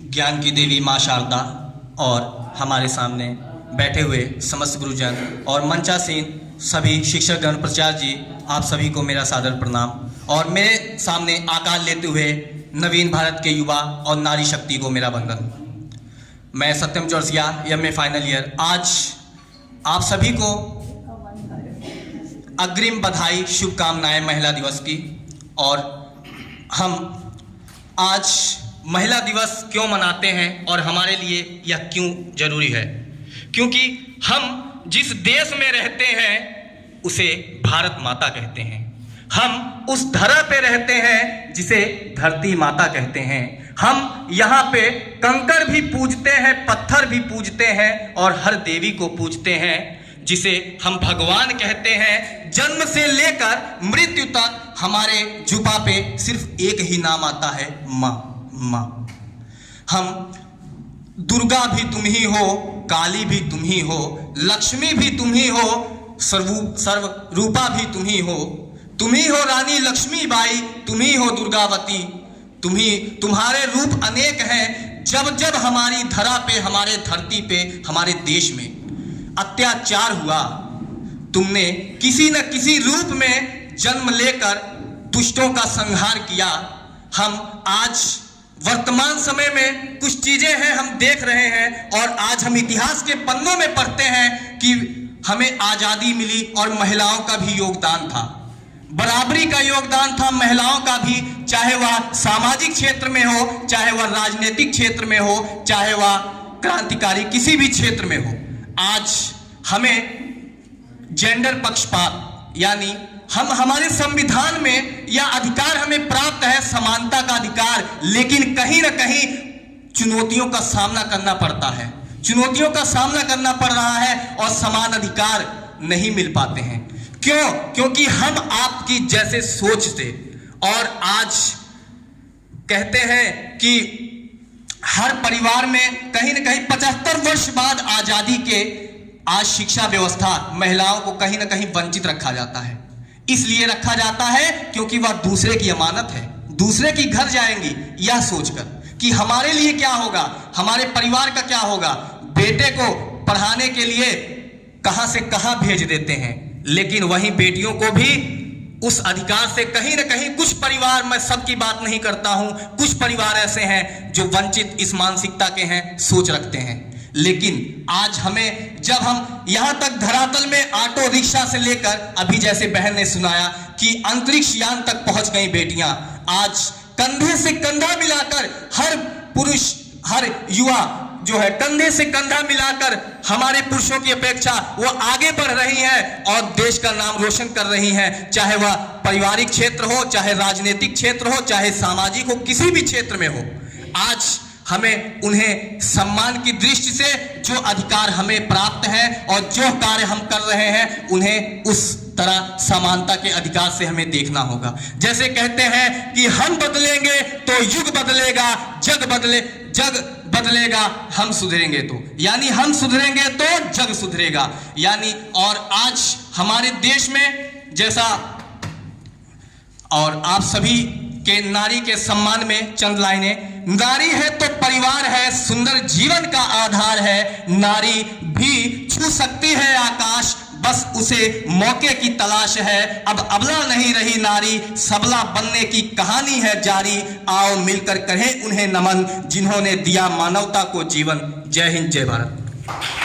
ज्ञान की देवी माँ शारदा और हमारे सामने बैठे हुए समस्त गुरुजन और मंचासीन सभी शिक्षकगण, प्राचार्य जी, आप सभी को मेरा सादर प्रणाम। और मेरे सामने आकार लेते हुए नवीन भारत के युवा और नारी शक्ति को मेरा वंदन। मैं सत्यम चौरसिया, एमए फाइनल ईयर। आज आप सभी को अग्रिम बधाई, शुभकामनाएं महिला दिवस की। और हम आज महिला दिवस क्यों मनाते हैं और हमारे लिए यह क्यों जरूरी है? क्योंकि हम जिस देश में रहते हैं उसे भारत माता कहते हैं। हम उस धरा पे रहते हैं जिसे धरती माता कहते हैं। हम यहाँ पे कंकड़ भी पूजते हैं, पत्थर भी पूजते हैं और हर देवी को पूजते हैं जिसे हम भगवान कहते हैं। जन्म से लेकर मृत्यु तक हमारे जुबा पे सिर्फ एक ही नाम आता है, माँ। माँ। हम दुर्गा भी तुम ही हो, काली भी तुम ही हो, लक्ष्मी भी तुम ही हो, सर्व रूपा भी तुम ही हो रानी लक्ष्मी बाई, तुम ही हो दुर्गावती, तुम्हारे रूप अनेक हैं। जब जब हमारी धरा पे, हमारे धरती पे, हमारे देश में अत्याचार हुआ, तुमने किसी न किसी रूप में जन्म लेकर दुष्टों का संहार किया। हम आज वर्तमान समय में कुछ चीजें हैं हम देख रहे हैं और आज हम इतिहास के पन्नों में पढ़ते हैं कि हमें आजादी मिली और महिलाओं का भी योगदान था, बराबरी का योगदान था महिलाओं का भी, चाहे वह सामाजिक क्षेत्र में हो, चाहे वह राजनीतिक क्षेत्र में हो, चाहे वह क्रांतिकारी किसी भी क्षेत्र में हो। आज हमें जेंडर पक्षपात, यानी हम हमारे संविधान में यह अधिकार हमें प्राप्त है, समानता का अधिकार, लेकिन कहीं ना कहीं चुनौतियों का सामना करना पड़ता है, चुनौतियों का सामना करना पड़ रहा है और समान अधिकार नहीं मिल पाते हैं। क्यों? क्योंकि हम आपकी जैसे सोच से, और आज कहते हैं कि हर परिवार में कहीं ना कहीं 75 वर्ष बाद आजादी के आज शिक्षा व्यवस्था महिलाओं को कहीं ना कहीं वंचित रखा जाता है। इसलिए रखा जाता है क्योंकि वह दूसरे की अमानत है, दूसरे की घर जाएंगी यह सोचकर कि हमारे लिए क्या होगा, हमारे परिवार का क्या होगा। बेटे को पढ़ाने के लिए कहां से कहां भेज देते हैं, लेकिन वहीं बेटियों को भी उस अधिकार से कहीं ना कहीं कुछ परिवार, मैं सबकी बात नहीं करता हूं, कुछ परिवार ऐसे हैं जो वंचित इस मानसिकता के हैं, सोच रखते हैं। लेकिन आज हमें, जब हम यहां तक धरातल में ऑटो रिक्शा से लेकर, अभी जैसे बहन ने सुनाया कि अंतरिक्ष यान तक पहुंच गई बेटियां, आज कंधे से कंधा मिलाकर हर पुरुष, हर युवा जो है कंधे से कंधा मिलाकर हमारे पुरुषों की अपेक्षा वो आगे बढ़ रही है और देश का नाम रोशन कर रही हैं। चाहे वह पारिवारिक क्षेत्र हो, चाहे राजनीतिक क्षेत्र हो, चाहे सामाजिक हो, किसी भी क्षेत्र में हो, आज हमें उन्हें सम्मान की दृष्टि से जो अधिकार हमें प्राप्त है और जो कार्य हम कर रहे हैं उन्हें उस तरह समानता के अधिकार से हमें देखना होगा। जैसे कहते हैं कि हम बदलेंगे तो युग बदलेगा, जग बदलेगा, हम सुधरेंगे तो, यानी हम सुधरेंगे तो जग सुधरेगा। यानी और आज हमारे देश में जैसा, और आप सभी के नारी के सम्मान में चंद लाइनें। नारी है तो परिवार है, सुंदर जीवन का आधार है, नारी भी छू सकती है आकाश, बस उसे मौके की तलाश है। अब अबला नहीं रही नारी, सबला बनने की कहानी है जारी, आओ मिलकर करें उन्हें नमन जिन्होंने दिया मानवता को जीवन। जय हिंद, जय भारत।